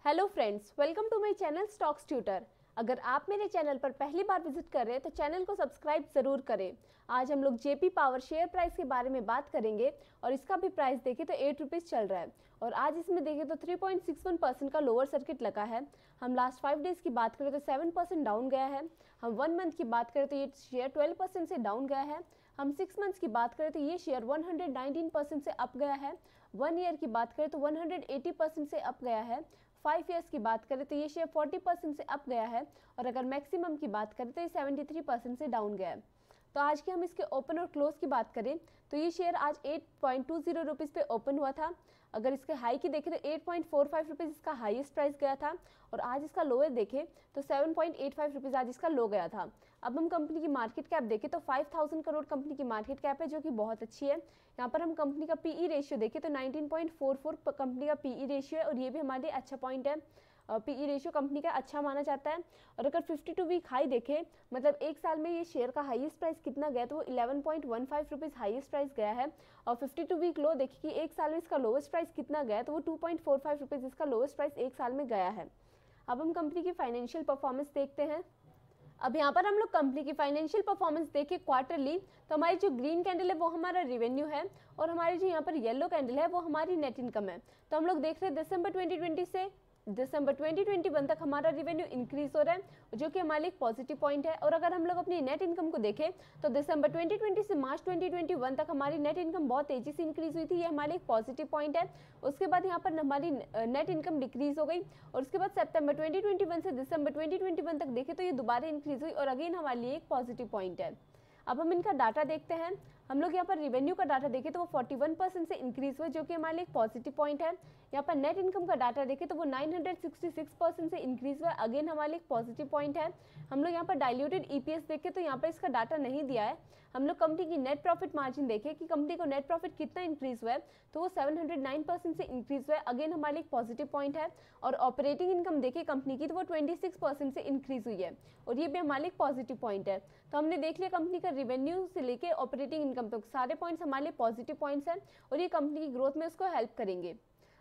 Hello friends, welcome to my channel stocks tutor. अगर आप मेरे चैनल पर पहली बार विजिट कर रहे हैं तो चैनल को सब्सक्राइब ज़रूर करें। आज हम लोग जेपी पावर शेयर प्राइस के बारे में बात करेंगे और इसका भी प्राइस देखें तो 8 रुपीज़ चल रहा है और आज इसमें देखें तो 3.61% का लोअर सर्किट लगा है। हम लास्ट 5 डेज़ की बात करें तो 7% डाउन गया है। हम 1 मंथ की बात करें तो ये शेयर 12% से डाउन गया है। हम 6 मंथ्स की बात करें तो ये शेयर 119% से अप गया है। 1 ईयर की बात करें तो 180% से अप गया है। 5 ईयर्स की बात करें तो ये शेयर 40% से अप गया है और अगर मैक्सिमम की बात करें तो ये 73% से डाउन गया है। तो आज के हम इसके ओपन और क्लोज की बात करें तो ये शेयर आज 8.20 रुपीज़ पे ओपन हुआ था। अगर इसके हाई की देखें तो 8.45 रुपीज़ इसका हाईएस्ट प्राइस गया था और आज इसका लोअर देखें तो 7.85 रुपीज़ आज इसका लो गया था। अब हम कंपनी की मार्केट कैप देखें तो 5000 करोड़ कंपनी की मार्केट कैप है, जो कि बहुत अच्छी है। यहाँ पर हम कंपनी का पीई रेशियो देखें तो 19.44 कंपनी का पीई रेशियो है और ये भी हमारे लिए अच्छा पॉइंट है। पीई रेशियो कंपनी का अच्छा माना जाता है। और अगर 52 वीक हाई देखें, मतलब एक साल में ये शेयर का हाईएस्ट प्राइस कितना गया तो वो 11.15 रुपीज़ हाईएस्ट प्राइस गया है। और 52 वीक लो देखिए कि एक साल में इसका लोवेस्ट प्राइस कितना गया तो वो 2.45 रुपीज़ इसका लोवेस्ट प्राइस एक साल में गया है। अब हम कंपनी की फाइनेंशियल परफॉर्मेंस देखते हैं। अब यहाँ पर हम लोग कंपनी की फाइनेंशियल परफॉर्मेंस देखें क्वार्टरली तो हमारी जो ग्रीन कैंडल है वो हमारा रेवेन्यू है और हमारी जो यहाँ पर येलो कैंडल है वो हमारी नेट इनकम है। तो हम लोग देख रहे हैं दिसंबर 2020 से दिसंबर 2021 तक हमारा रेवेन्यू इंक्रीज हो रहा है, जो कि हमारे एक पॉजिटिव पॉइंट है। और अगर हम लोग अपनी नेट इनकम को देखें तो दिसंबर 2020 से मार्च 2021 तक हमारी नेट इनकम बहुत तेजी से इंक्रीज हुई थी, ये हमारे एक पॉजिटिव पॉइंट है। उसके बाद यहाँ पर हमारी नेट इनकम डिक्रीज हो गई और उसके बाद सितंबर 2021 से दिसंबर 2021 तक देखें तो ये दोबारा इंक्रीज हुई और अगेन हमारे लिए एक पॉजिटिव पॉइंट है। अब हम इनका डाटा देखते हैं। हम लोग यहाँ पर रेवेन्यू का डाटा देखें तो वो 41% से इंक्रीज हुआ, जो कि हमारे लिए एक पॉजिटिव पॉइंट है। यहाँ पर नेट इनकम का डाटा देखें तो वो 966% से इंक्रीज हुआ, अगेन हमारे लिए एक पॉजिटिव पॉइंट है। हम लोग यहाँ पर डाइल्यूटेड ईपीएस देखें तो यहाँ पर इसका डाटा नहीं दिया है। हम लोग कंपनी की नेट प्रॉफिट मार्जिन देखें कि कंपनी को नेट प्रॉफिट कितना इंक्रीज हुआ है तो वो 709% से इंक्रीज हुआ है, अगेन हमारे लिए एक पॉजिटिव पॉइंट है। और ऑपरेटिंग इनकम देखें कंपनी की तो वो 26% से इंक्रीज हुई है और ये भी हमारे लिए एक पॉजिटिव पॉइंट है। तो हमने देख लिया कंपनी का रेवेन्यू से लेके ऑपरेटिंग इनकम तक सारे पॉइंट्स हमारे लिए पॉजिटिव पॉइंट्स हैं और ये कंपनी की ग्रोथ में उसको हेल्प करेंगे।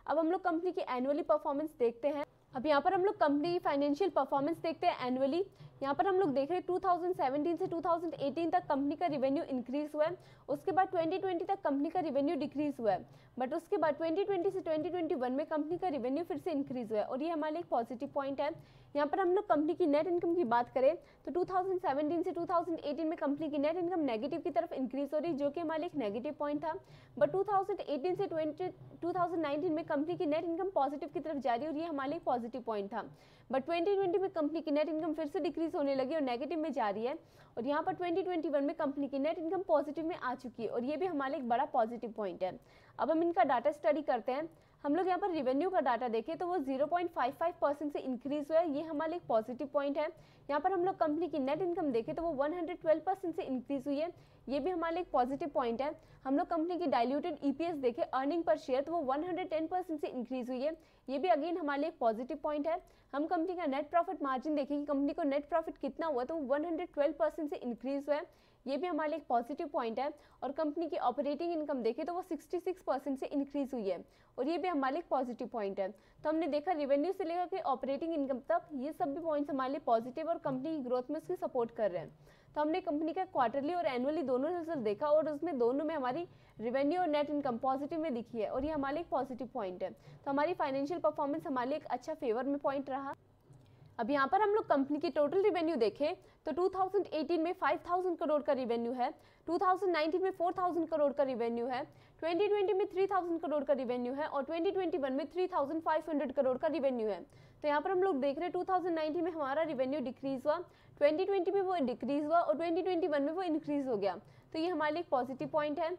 अब हम लोग कंपनी की एनुअली परफॉर्मेंस देखते हैं। अब यहाँ पर हम लोग कंपनी की फाइनेंशियल परफॉर्मेंस देखते हैं एनुअली। यहाँ पर हम लोग देख रहे हैं 2017 से 2018 तक कंपनी का रेवेन्यू इंक्रीज हुआ है, उसके बाद 2020 तक कंपनी का रेवेन्यू डिक्रीज हुआ है, बट उसके बाद 2020 से 2021 में कंपनी का रेवेन्यू फिर से इंक्रीज हुआ है और ये हमारे लिए एक पॉजिटिव पॉइंट है। यहाँ पर हम लोग कंपनी की नेट इनकम की बात करें तो 2017 से 2018 में कंपनी की नेट इनकम नेगेटिव की तरफ इंक्रीज हो रही, जो कि हमारे लिए एक नेगेटिव पॉइंट था। बट 2018 से 2019 में कंपनी की नेट इनकम पॉजिटिव की तरफ जा रही है और ये हमारे लिए पॉजिटिव पॉइंट था। बट 2020 में कंपनी की नेट इनकम फिर से डिक्रीज होने लगी और नेगेटिव में जा रही है और यहाँ पर 2021 में कंपनी की नेट इनकम पॉजिटिव में आ चुकी है और ये भी हमारे एक बड़ा पॉजिटिव पॉइंट है। अब हम इनका डाटा स्टडी करते हैं। हम लोग यहाँ पर रेवेन्यू का डाटा देखें तो वो 0.55% से इंक्रीज हुआ है, ये हमारे एक पॉजिटिव पॉइंट है। यहाँ पर हम लोग कंपनी की नेट इनकम देखें तो वो 112% से इंक्रीज हुई है, ये भी हमारे एक पॉजिटिव पॉइंट है। हम लोग कंपनी की डाइल्यूटेड ईपीएस देखें अर्निंग पर शेयर तो वो 110% से इंक्रीज हुई है, ये भी अगेन हमारे एक पॉजिटिव पॉइंट है। हम कंपनी का नेट प्रॉफिट मार्जिन देखें कि कंपनी को नेट प्रॉफिट कितना हुआ तो 112% से इंक्रीज हुआ है, ये भी हमारे एक पॉजिटिव पॉइंट है। और कंपनी की ऑपरेटिंग इनकम देखें तो वो 66% से इंक्रीज हुई है और ये भी हमारे एक पॉजिटिव पॉइंट है। तो हमने देखा रेवेन्यू से लेकर के ऑपरेटिंग इनकम तक ये सब भी पॉइंट्स हमारे लिए पॉजिटिव और कंपनी की ग्रोथ में उसकी सपोर्ट कर रहे हैं। तो हमने कंपनी का क्वार्टरली और एनुअली दोनों रिजल्ट देखा और उसमें दोनों में हमारी रेवेन्यू और नेट इनकम पॉजिटिव में दिखी है और ये हमारे एक पॉजिटिव पॉइंट है। तो हमारी फाइनेंशियल परफॉर्मेंस हमारे लिए एक अच्छा फेवर में पॉइंट रहा। अब यहाँ पर हम लोग कंपनी की टोटल रेवेन्यू देखें तो 2018 में 5000 करोड़ का रेवेन्यू है, 2019 में 4000 करोड़ का रेवेन्यू है, 2020 में 3000 करोड़ का रेवेन्यू है और 2021 में 3500 करोड़ का रेवेन्यू है। तो यहाँ पर हम लोग देख रहे हैं 2019 में हमारा रेवेन्यू डिक्रीज हुआ, 2020 में वो डिक्रीज हुआ और 2021 में वो इंक्रीज हो गया, तो ये हमारे लिए एक पॉजिटिव पॉइंट है।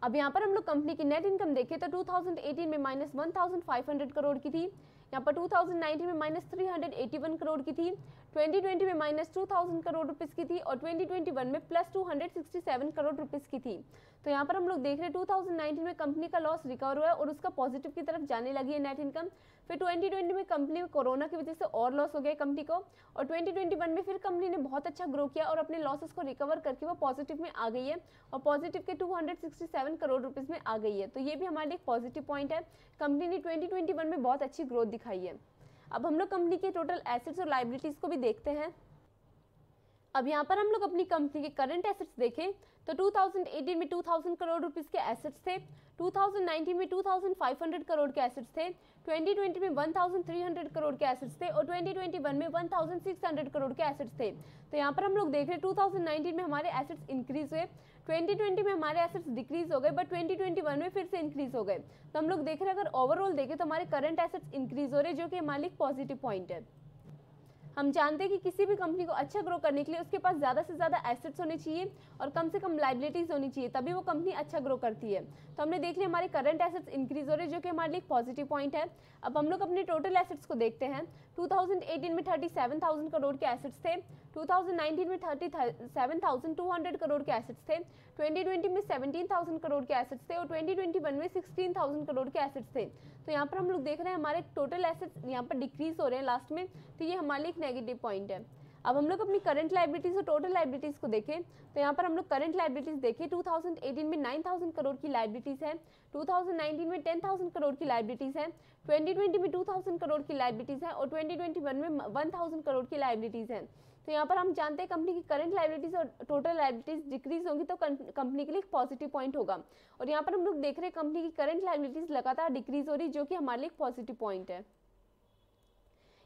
अब यहाँ पर हम लोग कंपनी की नेट इनकम देखें तो 2018 में -1500 करोड़ की थी, यहाँ पर 2019 में -381 करोड़ की थी, 2020 में -2000 करोड़ रुपीस की थी और 2021 में +267 करोड़ रुपीस की थी। तो यहाँ पर हम लोग देख रहे हैं 2019 में कंपनी का लॉस रिकवर हुआ है और उसका पॉजिटिव की तरफ जाने लगी है नेट इनकम। फिर 2020 में कंपनी में कोरोना की वजह से और लॉस हो गया कंपनी को, और 2021 में फिर कंपनी ने बहुत अच्छा ग्रो किया और अपने लॉसेस को रिकवर करके वो पॉजिटिव में आ गई है और पॉजिटिव के 267 करोड़ रुपीस में आ गई है। तो ये भी हमारे लिए एक पॉजिटिव पॉइंट है। कंपनी ने 2021 में बहुत अच्छी ग्रोथ दिखाई है। अब हम लोग कंपनी के टोटल एसेट्स और लायबिलिटीज को भी देखते हैं। अब यहाँ पर हम लोग अपनी कंपनी के करंट एसेट्स देखें तो 2018 में 2000 करोड़ रुपीस के एसेट्स थे, 2019 में 2500 करोड़ के एसेट्स थे, 2020 में 1300 करोड़ के एसेट्स थे और 2021 में 1600 करोड़ के एसेट्स थे। तो यहाँ पर हम लोग देख रहे हैं 2019 में हमारे एसेट्स इंक्रीज हुए, 2020 में हमारे एसेट्स डिक्रीज हो गए, बट 2021 में फिर से इंक्रीज हो गए। तो हम लोग देख रहे हैं अगर ओवरऑल देखें तो हमारे करंट एसेट्स इंक्रीज हो रहे हैं, जो कि हमारे लिए पॉजिटिव पॉइंट है। हम जानते हैं कि किसी भी कंपनी को अच्छा ग्रो करने के लिए उसके पास ज़्यादा से ज़्यादा एसेट्स होने चाहिए और कम से कम लायबिलिटीज होनी चाहिए, तभी वो कंपनी अच्छा ग्रो करती है। तो हमने देख लिया हमारे करंट एसेट्स इंक्रीज हो रहे हैं, जो कि हमारे लिए पॉजिटिव पॉइंट है। अब हम लोग अपने टोटल एसेट्स को देखते हैं। 2018 में 37,000 करोड़ के एसेट्स थे, 2019 में 37,200 करोड़ के एसेट्स थे, 2020 में 17,000 करोड़ के एसेट्स थे और 2021 में 16,000 करोड़ के एसेट्स थे। तो यहाँ पर हम लोग देख रहे हैं हमारे टोटल एसेट्स यहाँ पर डिक्रीज हो रहे हैं लास्ट में, तो ये हमारे लिए एक नेगेटिव पॉइंट है। अब हम लोग अपनी करंट लायबिलिटीज और टोटल लायबिलिटीज को देखें तो यहाँ पर हम लोग करंट लायबिलिटीज देखें 2018 में 9,000 करोड़ की लायबिलिटीज है, 2019 में 10,000 करोड़ की लायबिलिटीज है, 2020 में 2,000 करोड़ की लायबिलिटीज है और 2021 में 1,000 करोड़ की लायबिलिटीज है। तो यहाँ पर हम जानते हैं कंपनी की करंट लायबिलिटीज और टोटल लायबिलिटीज डिक्रीज होंगी तो कंपनी के लिए एक पॉजिटिव पॉइंट होगा। और यहाँ पर हम लोग देख रहे हैं कंपनी की करंट लायबिलिटीज लगातार डिक्रीज हो रही, जो कि हमारे लिए एक पॉजिटिव पॉइंट है।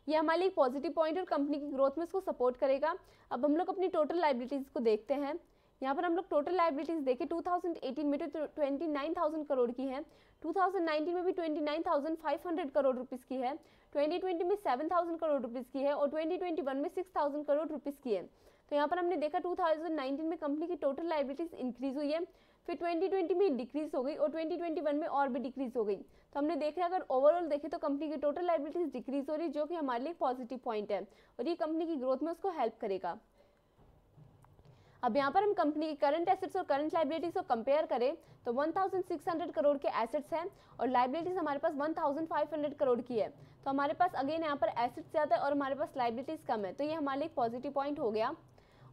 ये हमारे लिए पॉजिटिव पॉइंट और कंपनी की ग्रोथ में इसको सपोर्ट करेगा। अब हम लोग अपनी टोटल लायबिलिटीज को देखते हैं। यहाँ पर हम लोग टोटल लायबिलिटीज देखें 2018 में तो 29,000 करोड़ की है, 2019 में भी 29,500 करोड़ रुपीस की है, 2020 में 7,000 करोड़ रुपीस की है और 2021 में 6,000 करोड़ रुपीस की है। तो यहाँ पर हमने देखा 2019 में कंपनी की टोटल लायबिलिटीज इंक्रीज हुई है, फिर 2020 में डिक्रीज हो गई और 2021 में और भी डिक्रीज हो गई। तो हमने देखा अगर ओवरऑल देखें तो कंपनी की टोटल लायबिलिटीज डिक्रीज हो रही, जो कि हमारे लिए पॉजिटिव पॉइंट है और ये कंपनी की ग्रोथ में उसको हेल्प करेगा। अब यहाँ पर हम कंपनी की करंट एसेट्स और करंट लायबिलिटीज को कंपेयर करें तो 1600 करोड़ के एसेट्स हैं और लायबिलिटीज हमारे पास 1500 करोड़ की है। तो हमारे पास अगेन यहाँ पर एसेट्स ज़्यादा है और हमारे पास लायबिलिटीज कम है, तो ये हमारे लिए एक पॉजिटिव पॉइंट हो गया।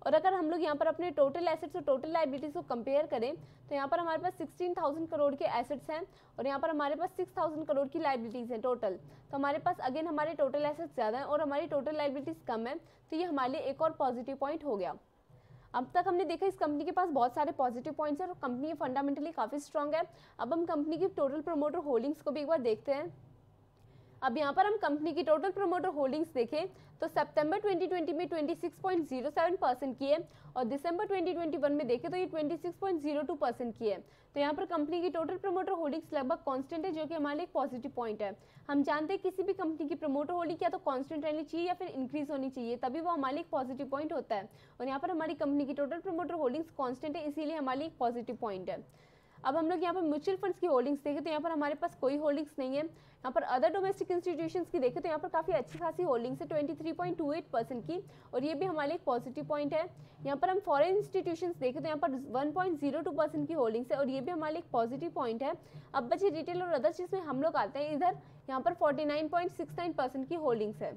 और अगर हम लोग यहाँ पर अपने टोटल एसेट्स और टोटल लायबिलिटीज को कंपेयर करें तो यहाँ पर हमारे पास 16,000 करोड़ के एसेट्स हैं और यहाँ पर हमारे पास 6,000 करोड़ की लायबिलिटीज हैं टोटल। तो हमारे पास अगेन हमारे टोटल एसेट्स ज़्यादा हैं और हमारी टोटल लायबिलिटीज कम है, तो ये हमारे लिए एक और पॉजिटिव पॉइंट हो गया। अब तक हमने देखा इस कंपनी के पास बहुत सारे पॉजिटिव पॉइंट्स हैं और कंपनी फंडामेंटली काफ़ी स्ट्रांग है। अब हम कंपनी की टोटल प्रमोटर होल्डिंग्स को भी एक बार देखते हैं। अब यहाँ पर हम कंपनी की टोटल प्रमोटर होल्डिंग्स देखें तो सितंबर 2020 में 26.07% की है और दिसंबर 2021 में देखें तो ये 26.02% की है। तो यहाँ पर कंपनी की टोटल प्रमोटर होल्डिंग्स लगभग कांस्टेंट है, जो कि हमारे लिए एक पॉजिटिव पॉइंट है। हम जानते हैं किसी भी कंपनी की प्रमोटर होल्डिंग या तो कांस्टेंट रहनी चाहिए या फिर इंक्रीज होनी चाहिए, तभी वो हमारे लिए एक पॉजिटिव पॉइंट होता है। और यहाँ पर हमारी कंपनी की टोटल प्रमोटर होल्डिंग्स कांस्टेंट है, इसीलिए हमारे लिए एक पॉजिटिव पॉइंट है। अब हम लोग यहाँ पर म्यूचुअल फंड्स की होल्डिंग्स देखें तो यहाँ पर हमारे पास कोई होल्डिंग्स नहीं है। यहाँ पर अदर डोमेस्टिक इंस्टीट्यूशंस की देखें तो यहाँ पर काफ़ी अच्छी खासी होल्डिंग्स है 23.28% की, और ये भी हमारे लिए एक पॉजिटिव पॉइंट है। यहाँ पर हम फॉरेन इंस्टीट्यूशंस देखें तो यहाँ पर 1.02% की होल्डिंग्स है और ये भी हमारे लिए एक पॉजिटिव पॉइंट है। अब बचे रिटेल और अदर चीज़ में हम लोग आते हैं इधर, यहाँ पर 49.69% की होल्डिंग्स है।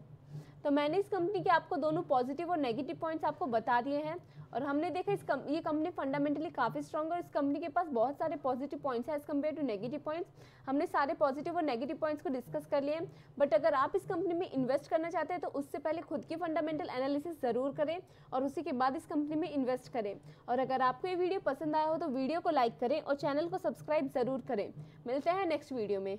तो मैंने इस कंपनी के आपको दोनों पॉजिटिव और नेगेटिव पॉइंट्स आपको बता दिए हैं और हमने देखा ये कंपनी फंडामेंटली काफ़ी स्ट्रॉन्ग है और इस कंपनी के पास बहुत सारे पॉजिटिव पॉइंट्स हैं as compare to negative points. हमने सारे पॉजिटिव और नेगेटिव पॉइंट्स को डिस्कस कर लिए, बट अगर आप इस कंपनी में इन्वेस्ट करना चाहते हैं तो उससे पहले खुद की फंडामेंटल एनालिसिस ज़रूर करें और उसी के बाद इस कंपनी में इन्वेस्ट करें। और अगर आपको ये वीडियो पसंद आया हो तो वीडियो को लाइक करें और चैनल को सब्सक्राइब ज़रूर करें। मिलते हैं नेक्स्ट वीडियो में।